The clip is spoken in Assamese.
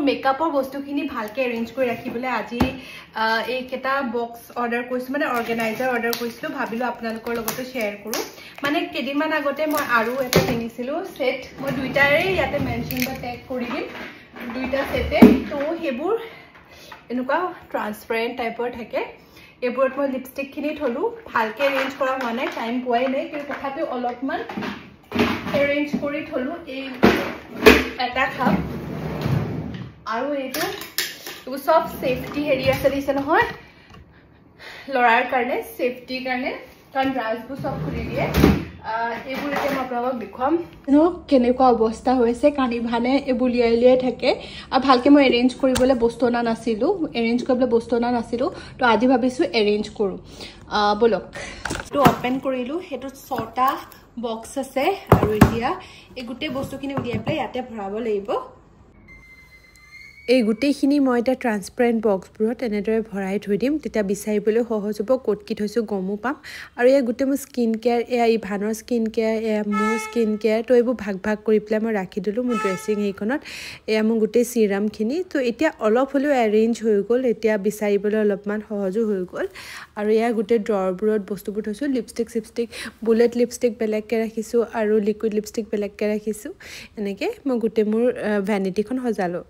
মেকআপৰ বস্তুখিনি ভালকে এৰেঞ্জ কৰি ৰাখিবলৈ আজি এইকেইটা বক্স অৰ্ডাৰ কৰিছোঁ মানে অৰ্গেনাইজাৰ অৰ্ডাৰ কৰিছিলোঁ ভাবিলোঁ আপোনালোকৰ লগতে শ্বেয়াৰ কৰোঁ মানে কেইদিনমান আগতে মই আৰু এটা কিনিছিলোঁ সেট মই দুইটাৰে ইয়াতে মেনশ্যন বা টেগ কৰি দিম দুইটা সেটে তো সেইবোৰ এনেকুৱা ট্ৰান্সপাৰেণ্ট টাইপৰ থাকে এইবোৰত মই লিপষ্টিকখিনি থলোঁ ভালকৈ এৰেঞ্জ কৰা হোৱা নাই টাইম পোৱাই নাই কিন্তু তথাপিও অলপমান এৰেঞ্জ কৰি থলোঁ এই এটা খাপ আৰু এইটো সব সেফটি হেৰি আছে দিছে নহয় লৰাৰ কাৰণে সেফটিৰ কাৰণে কাৰণ ৰাজবোৰ সব খুলি দিয়ে এইবোৰ এতিয়া মই আপোনালোকক দেখুৱাম কেনেকুৱা অৱস্থা হৈছে কানি ভানে এইবোৰ লিয়াই থাকে আৰু ভালকৈ মই এৰেঞ্জ কৰিবলৈ বস্তু অনা নাছিলোঁ তো আজি ভাবিছোঁ এৰেঞ্জ কৰোঁ বলক এইটো অপেন কৰিলোঁ সেইটোত 6টা বক্স আছে আৰু এতিয়া এই গোটেই বস্তুখিনি উলিয়াই পেলাই ইয়াতে ভৰাব লাগিব এই গোটেইখিনি মই এটা ট্ৰান্সপাৰেণ্ট বক্সবোৰত এনেদৰে ভৰাই থৈ দিম তেতিয়া বিচাৰিবলৈ সহজ হ'ব ক'ত কি থৈছোঁ গমো পাম আৰু এই গোটেই মোৰ স্কিন কেয়াৰ এয়া ইভানৰ স্কিন কেয়াৰ এয়া মোৰ স্কিন কেয়াৰ তো এইবোৰ ভাগ কৰি পেলাই মই ৰাখি দিলোঁ মোৰ ড্ৰেছিং এইখনত এয়া মোৰ গোটেই চিৰামখিনি তো এতিয়া অলপ হ'লেও এৰেঞ্জ হৈ গ'ল এতিয়া বিচাৰিবলৈ অলপমান সহজো হৈ গ'ল আৰু এয়া গোটেই ড্ৰ'ৰবোৰত বস্তুবোৰ থৈছোঁ লিপষ্টিক বুলেট লিপষ্টিক বেলেগকৈ ৰাখিছোঁ আৰু লিকুইড লিপষ্টিক বেলেগকৈ ৰাখিছোঁ এনেকৈ মই গোটেই মোৰ ভেনিটিখন সজালোঁ